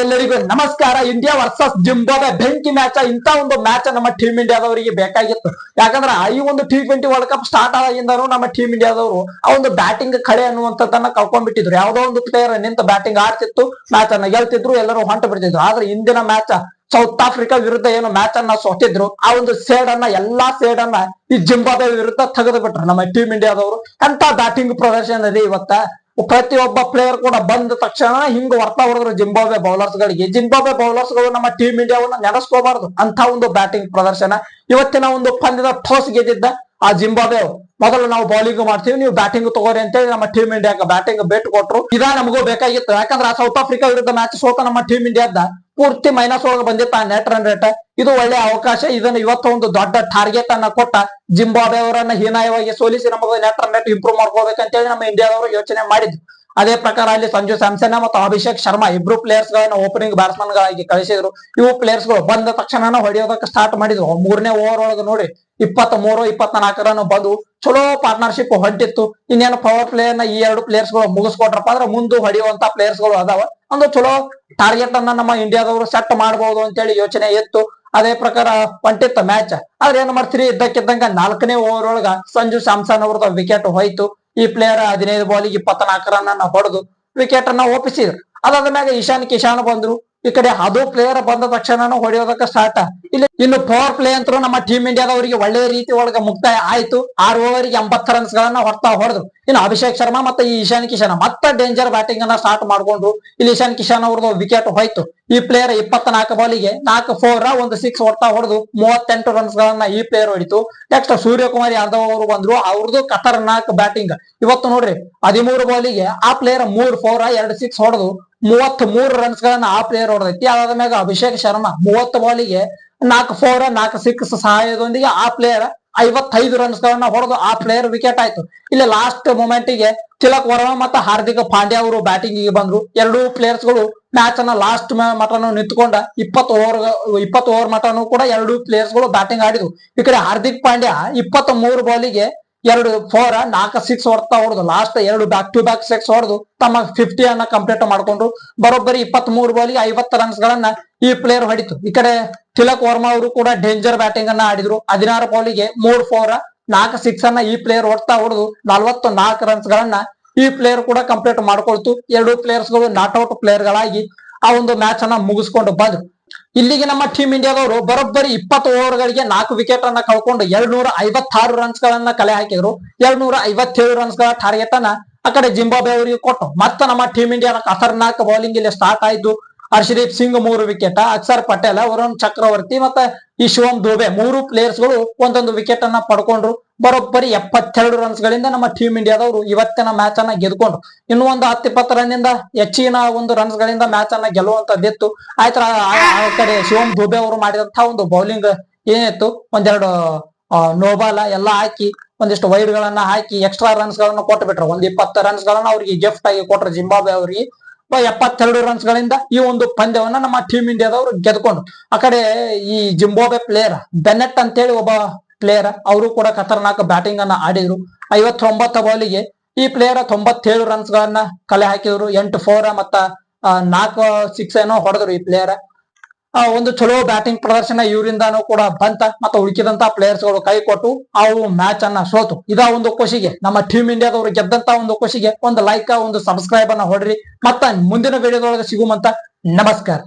ಎಲ್ಲರಿಗೂ ನಮಸ್ಕಾರ. India versus Zimbabwe ಬೆಂಕಿ ಮ್ಯಾಚ್. ಇಂತ ಒಂದು ಮ್ಯಾಚ್ ನಮ್ಮ ಟೀಮ್ ಇಂಡಿಯಾದವರಿಗೆ ಬೇಕಾಗಿತ್ತು. ಯಾಕಂದ್ರೆ ಈ ಒಂದು T20 ವರ್ಲ್ಡ್ ಕಪ್ ಸ್ಟಾರ್ಟ್ ಆದಾಗಿಂದನೂ ನಮ್ಮ ಟೀಮ್ ಇಂಡಿಯಾದವರು ಆ ಒಂದು ಬ್ಯಾಟಿಂಗ್ ಕಳೆ ಅನ್ನುವಂಥದ್ದನ್ನ ಕಳ್ಕೊಂಡ್ಬಿಟ್ಟಿದ್ರು. ಯಾವ್ದೋ ಒಂದು ಪ್ಲೇಯರ್ ನಿಂತ ಬ್ಯಾಟಿಂಗ್ ಆಡ್ತಿತ್ತು, ಮ್ಯಾಚ್ ಅನ್ನ ಗೆಲ್ತಿದ್ರು, ಎಲ್ಲರೂ ಹೊಂಟು ಬಿಡ್ತಿದ್ರು. ಆದ್ರೆ ಇಂದಿನ ಮ್ಯಾಚ್ ಸೌತ್ ಆಫ್ರಿಕಾ ವಿರುದ್ಧ ಏನು ಮ್ಯಾಚ್ ಅನ್ನ ಸೋತಿದ್ರು, ಆ ಒಂದು ಎಲ್ಲಾ ಸೇಡನ್ನ ಈ ಜಿಂಬಾಬ್ವೆ ವಿರುದ್ಧ ತೆಗೆದು ಬಿಟ್ರು ನಮ್ಮ ಟೀಮ್ ಇಂಡಿಯಾದವರು. ಅಂತ ಬ್ಯಾಟಿಂಗ್ ಪ್ರದರ್ಶನ ಇದೆ ಇವತ್ತ. ಪ್ರತಿಯೊಬ್ಬ ಪ್ಲೇಯರ್ ಕೂಡ ಬಂದ ತಕ್ಷಣ ಹಿಂಗ ವರ್ತಾ ಹೊಡೆದ್ರು ಜಿಂಬಾಬ್ವೆ ಬೌಲರ್ಸ್ ಗಳಿಗೆ. ಜಿಂಬಾಬ್ವೆ ಬೌಲರ್ಸ್ ಗಳು ನಮ್ಮ ಟೀಮ್ ಇಂಡಿಯಾವನ್ನ ನೆನೆಸ್ಕೋಬಾರ್ದು. ಅಂತ ಒಂದು ಬ್ಯಾಟಿಂಗ್ ಪ್ರದರ್ಶನ. ಇವತ್ತಿನ ಒಂದು ಪಂದ್ಯದ ಟಾಸ್ ಗೆದ್ದಿದ್ದ ಆ ಜಿಂಬಾಬ್ವೆ ಮೊದಲು ನಾವು ಬೌಲಿಂಗ್ ಮಾಡ್ತೀವಿ, ನೀವು ಬ್ಯಾಟಿಂಗ್ ತಗೋರಿ ಅಂತೇಳಿ ನಮ್ಮ ಟೀಮ್ ಇಂಡಿಯಾಕ್ಕೆ ಬ್ಯಾಟಿಂಗ್ ಬೆಟ್ ಕೊಟ್ರು. ಇದಾ ನಮಗೂ ಬೇಕಾಗಿತ್ತು. ಯಾಕಂದ್ರೆ ಆ ಸೌತ್ ಆಫ್ರಿಕಾ ವಿರುದ್ಧ ಮ್ಯಾಚ್ ಸೋತ ನಮ್ಮ ಟೀಮ್ ಇಂಡಿಯಾದ ಪೂರ್ತಿ ಮೈನಸ್ ಒಳಗೆ ಬಂದಿತ್ತ ನೆಟ್ ರನ್ ರೇಟ್. ಇದು ಒಳ್ಳೆ ಅವಕಾಶ. ಇದನ್ನ ಇವತ್ತು ಒಂದು ದೊಡ್ಡ ಟಾರ್ಗೆಟ್ ಅನ್ನ ಕೊಟ್ಟ ಜಿಂಬಾಬ್ವೆ ಅವರನ್ನ ಹೀನಾಯವಾಗಿ ಸೋಲಿಸಿ ನಮಗೆ ನೆಟ್ ರನ್ ರೇಟ್ ಇಂಪ್ರೂವ್ ಮಾಡ್ಕೋಬೇಕಂತೇಳಿ ನಮ್ಮ ಇಂಡಿಯಾದವರು ಯೋಚನೆ ಮಾಡಿದ್ರು. ಅದೇ ಪ್ರಕಾರ ಅಲ್ಲಿ ಸಂಜು ಸ್ಯಾಮ್ಸನ್ ಮತ್ತು ಅಭಿಷೇಕ್ ಶರ್ಮಾ ಇಬ್ರು ಪ್ಲೇಯರ್ಸ್ ಗಳನ್ನ ಓಪನಿಂಗ್ ಬ್ಯಾಟ್ಸ್ಮನ್ ಗಳಾಗಿ ಕಳಿಸಿದ್ರು. ಇವು ಪ್ಲೇಯರ್ಸ್ ಗಳು ಬಂದ ತಕ್ಷಣ ಹೊಡೆಯೋದಕ್ಕೆ ಸ್ಟಾರ್ಟ್ ಮಾಡಿದ್ರು. 3ನೇ ಓವರ್ ಒಳಗೆ ನೋಡಿ 23-24 ರನ್ ಬಂದು ಚಲೋ ಪಾರ್ಟ್ನರ್ಶಿಪ್ ಹೊಂಟಿತ್ತು. ಇನ್ನೇನು ಪವರ್ ಪ್ಲೇ ಅನ್ನ ಈ ಎರಡು ಪ್ಲೇಯರ್ಸ್ ಗಳು ಮುಗಿಸ್ಕೊಟ್ರಪ್ಪ ಅಂದ್ರೆ ಮುಂದೆ ಹೊಡೆಯುವಂತ ಪ್ಲೇಯರ್ಸ್ ಗಳು ಅದಾವ. ಒಂದು ಚಲೋ ಟಾರ್ಗೆಟ್ ಅನ್ನ ನಮ್ಮ ಇಂಡಿಯಾದವರು ಸೆಟ್ ಮಾಡಬಹುದು ಅಂತೇಳಿ ಯೋಚನೆ ಇತ್ತು. ಅದೇ ಪ್ರಕಾರ ಹೊಂಟಿತ್ತು ಮ್ಯಾಚ್. ಆದ್ರೆ ಏನ್ ಮಾಡ್ತೀರಿ, ಇದ್ದಕ್ಕಿದ್ದಂಗ 4ನೇ ಓವರ್ ಒಳಗ ಸಂಜು ಸ್ಯಾಮ್ಸನ್ ಅವ್ರದ್ದು ವಿಕೆಟ್ ಹೋಯ್ತು. ಈ ಪ್ಲೇಯರ್ 15 ಬಾಲಿಗೆ 24 ರನ್ ಅನ್ನ ಹೊಡೆದು ವಿಕೆಟ್ ಅನ್ನ ಒಪ್ಪಿಸಿದ್ರು. ಅದಾದ ಮ್ಯಾಗ ಇಶಾನ್ ಕಿಶಾನ್ ಬಂದ್ರು. ಈ ಕಡೆ ಅದು ಪ್ಲೇಯರ್ ಬಂದ ತಕ್ಷಣ ಹೊಡೆಯೋದಕ್ಕೆ ಸ್ಟಾರ್ಟ್. ಇಲ್ಲಿ ಇನ್ನು ಪವರ್ ಪ್ಲೇ ಅಂತೂ ನಮ್ಮ ಟೀಮ್ ಇಂಡಿಯಾದವರಿಗೆ ಒಳ್ಳೆ ರೀತಿ ಒಳಗ ಮುಕ್ತಾಯ ಆಯ್ತು. 6 ಓವರ್ಗೆ 80 ರನ್ಸ್ ಗಳನ್ನ ಹೊಡೆದ್ರು. ಇನ್ನು ಅಭಿಷೇಕ್ ಶರ್ಮಾ ಮತ್ತೆ ಈ ಇಶಾನ್ ಕಿಶಾನ್ ಮತ್ತೆ ಡೇಂಜರ್ ಬ್ಯಾಟಿಂಗ್ ಅನ್ನ ಸ್ಟಾರ್ಟ್ ಮಾಡ್ಕೊಂಡ್ರು. ಇಲ್ಲಿ ಇಶಾನ್ ಕಿಶಾನ್ ಅವ್ರದ್ದು ವಿಕೆಟ್ ಹೋಯ್ತು. ಈ ಪ್ಲೇಯರ್ 24 ಬಾಲಿಗೆ 4 4 1 6 ಹೊಡೆದು 38 ರನ್ಸ್ ಗಳನ್ನ ಈ ಪ್ಲೇಯರ್ ಹೊಡಿತು. ನೆಕ್ಸ್ಟ್ ಸೂರ್ಯಕುಮಾರ್ ಯಾದವ್ ಅವರು ಬಂದ್ರು. ಅವ್ರದ್ದು ಖತರ್ನಾಕ್ ಬ್ಯಾಟಿಂಗ್. ಇವತ್ತು ನೋಡ್ರಿ 13 ಬಾಲಿಗೆ ಆ ಪ್ಲೇಯರ್ 3 4 2 6 ಹೊಡೆದು 33 ರನ್ಸ್ ಗಳನ್ನ ಆ ಪ್ಲೇಯರ್ ಹೊಡೆದೈತಿ. ಅದಾದ ಮ್ಯಾಗ ಅಭಿಷೇಕ್ ಶರ್ಮಾ 30 ಬಾಲಿಗೆ 4 4 4 6 ಸಹಾಯದೊಂದಿಗೆ ಆ ಪ್ಲೇಯರ್ 55 ರನ್ಸ್ ಗಳನ್ನ ಹೊಡೆದು ಆ ಪ್ಲೇಯರ್ ವಿಕೆಟ್ ಆಯ್ತು. ಇಲ್ಲಿ ಲಾಸ್ಟ್ ಮೂಮೆಂಟ್ ಗೆ ತಿಲಕ್ ವರ್ಮಾ ಮತ್ತು ಹಾರ್ದಿಕ್ ಪಾಂಡ್ಯ ಅವರು ಬ್ಯಾಟಿಂಗ್ ಗೆ ಬಂದ್ರು. ಎರಡೂ ಪ್ಲೇಯರ್ಸ್ ಗಳು ಮ್ಯಾಚ್ ಅನ್ನ ಲಾಸ್ಟ್ ಮಟನು ನಿಂತ್ಕೊಂಡ 20 ಓವರ್ ಮಟನು ಕೂಡ ಎರಡೂ ಪ್ಲೇಯರ್ಸ್ ಗಳು ಬ್ಯಾಟಿಂಗ್ ಆಡಿದ್ರು. ಈ ಕಡೆ ಹಾರ್ದಿಕ್ ಪಾಂಡ್ಯ 23 ಬಾಲಿಗೆ 2 4 4 6 ಹೊಡೆದು ಲಾಸ್ಟ್ 2 ಬ್ಯಾಕ್ ಟು ಬ್ಯಾಕ್ 6 ಹೊಡೆದು ತಮ್ಮ 50 ಅನ್ನ ಕಂಪ್ಲೀಟ್ ಮಾಡ್ಕೊಂಡ್ರು. ಬರೋಬ್ಬರಿ 23 ಬಾಲಿಗೆ 50 ರನ್ಸ್ ಗಳನ್ನ ಈ ಪ್ಲೇಯರ್ ಹೊಡಿತು. ಈ ಕಡೆ ತಿಲಕ್ ವರ್ಮಾ ಅವರು ಕೂಡ ಡೇಂಜರ್ ಬ್ಯಾಟಿಂಗ್ ಅನ್ನ ಆಡಿದ್ರು. 16 ಬಾಲಿಗೆ 3 4 4 6 ಅನ್ನ ಈ ಪ್ಲೇಯರ್ ಹೊಡೆದು 44 ರನ್ಸ್ ಗಳನ್ನ ಈ ಪ್ಲೇಯರ್ ಕೂಡ ಕಂಪ್ಲೀಟ್ ಮಾಡ್ಕೊಳ್ತು. ಎರಡೂ ಪ್ಲೇಯರ್ಸ್ ಗಳು ನಾಟ್ ಔಟ್ ಪ್ಲೇಯರ್ ಗಳಾಗಿ ಆ ಒಂದು ಮ್ಯಾಚ್ ಅನ್ನ ಮುಗಿಸ್ಕೊಂಡು ಬಂದ್ರು. ಇಲ್ಲಿಗೆ ನಮ್ಮ ಟೀಮ್ ಇಂಡಿಯಾದವರು ಬರೋಬ್ಬರಿ 20 ಓವರ್ ಗಳಿಗೆ 4 ವಿಕೆಟ್ ಅನ್ನ ಕಳ್ಕೊಂಡು 256 ರನ್ಸ್ ಗಳನ್ನ ಕಲೆ ಹಾಕಿದ್ರು. 257 ರನ್ಸ್ ಗಳ ಟಾರ್ಗೆಟ್ ಅನ್ನ ಆ ಕಡೆ ಜಿಂಬಾಬ್ವೆ ಅವರಿಗೆ ಕೊಟ್ಟು ಮತ್ತೆ ನಮ್ಮ ಟೀಮ್ ಇಂಡಿಯಾದ ಖತರ್ನಾಕ್ ಬೌಲಿಂಗ್ ಇಲ್ಲಿ ಸ್ಟಾರ್ಟ್ ಆಯ್ತು. ಹರ್ಷದೀಪ್ ಸಿಂಗ್ 3 ವಿಕೆಟ್, ಅಕ್ಷರ್ ಪಟೇಲ್, ವರುಣ್ ಚಕ್ರವರ್ತಿ ಮತ್ತೆ ಈ ಶಿವಮ್ ದುಬೆ 3 ಪ್ಲೇಯರ್ಸ್ ಗಳು ಒಂದೊಂದು ವಿಕೆಟ್ ಅನ್ನ ಪಡ್ಕೊಂಡ್ರು. ಬರೋಬ್ಬರಿ 72 ರನ್ಸ್ ಗಳಿಂದ ನಮ್ಮ ಟೀಮ್ ಇಂಡಿಯಾದವರು ಇವತ್ತಿನ ಮ್ಯಾಚ್ ಅನ್ನ ಗೆದ್ಕೊಂಡ್ರು. ಇನ್ನು ಒಂದು 10-20 ರನ್ನಿಂದ ಹೆಚ್ಚಿನ ಒಂದು ರನ್ಸ್ ಗಳಿಂದ ಮ್ಯಾಚ್ ಅನ್ನ ಗೆಲ್ಲುವಂತದ್ದಿತ್ತು. ಆಯ್ತು. ಆ ಕಡೆ ಶಿವಮ್ ದುಬೆ ಅವರು ಮಾಡಿದಂತಹ ಒಂದು ಬೌಲಿಂಗ್ ಏನಿತ್ತು, ಒಂದೆರಡು ನೋಬಾಲ ಎಲ್ಲ ಹಾಕಿ ಒಂದಿಷ್ಟು ವೈಡ್ ಗಳನ್ನ ಹಾಕಿ ಎಕ್ಸ್ಟ್ರಾ ರನ್ಸ್ ಗಳನ್ನ ಕೊಟ್ಟು ಬಿಟ್ರು. 20 ರನ್ಸ್ ಗಳನ್ನ ಅವ್ರಿಗೆ ಗಿಫ್ಟ್ ಆಗಿ ಕೊಟ್ರು ಜಿಂಬಾಬ್ವೆ ಅವರಿಗೆ. 72 ರನ್ಸ್ ಗಳಿಂದ ಈ ಒಂದು ಪಂದ್ಯವನ್ನ ನಮ್ಮ ಟೀಮ್ ಇಂಡಿಯಾದವರು ಗೆದ್ಕೊಂಡ್ರು. ಆ ಕಡೆ ಈ ಜಿಂಬಾಬ್ವೆ ಪ್ಲೇಯರ್ ಬೆನೆಟ್ ಅಂತೇಳಿ ಒಬ್ಬ ಪ್ಲೇಯರ್, ಅವರು ಕೂಡ ಖತರ್ನಾಕ್ ಬ್ಯಾಟಿಂಗ್ ಅನ್ನ ಆಡಿದ್ರು. 59 ಬಾಲಿಗೆ ಈ ಪ್ಲೇಯರ್ 97 ರನ್ಸ್ ಗಳನ್ನ ಕಲೆ ಹಾಕಿದ್ರು. 8 4 ಮತ್ತ 4 6 ಏನೋ ಹೊಡೆದ್ರು ಈ ಪ್ಲೇಯರ್. ಒಂದು ಚಲೋ ಬ್ಯಾಟಿಂಗ್ ಪ್ರದರ್ಶನ ಇವರಿಂದಾನು ಕೂಡ ಬಂತ. ಮತ್ತೆ ಉಳಿಕಿದಂತ ಪ್ಲೇಯರ್ಸ್ ಗಳು ಕೈ ಕೊಟ್ಟು ಅವು ಮ್ಯಾಚ್ ಅನ್ನ ಸೋತು. ಇದ ಒಂದು ಖುಷಿಗೆ ನಮ್ಮ ಟೀಮ್ ಇಂಡಿಯಾದವರು ಗೆದ್ದಂತ ಒಂದು ಖುಷಿಗೆ ಒಂದು ಲೈಕ್ ಒಂದು ಸಬ್ಸ್ಕ್ರೈಬ್ ಅನ್ನ ಹೊಡ್ರಿ. ಮತ್ತ ಮುಂದಿನ ವಿಡಿಯೋದೊಳಗೆ ಸಿಗುಮಂತ. ನಮಸ್ಕಾರ.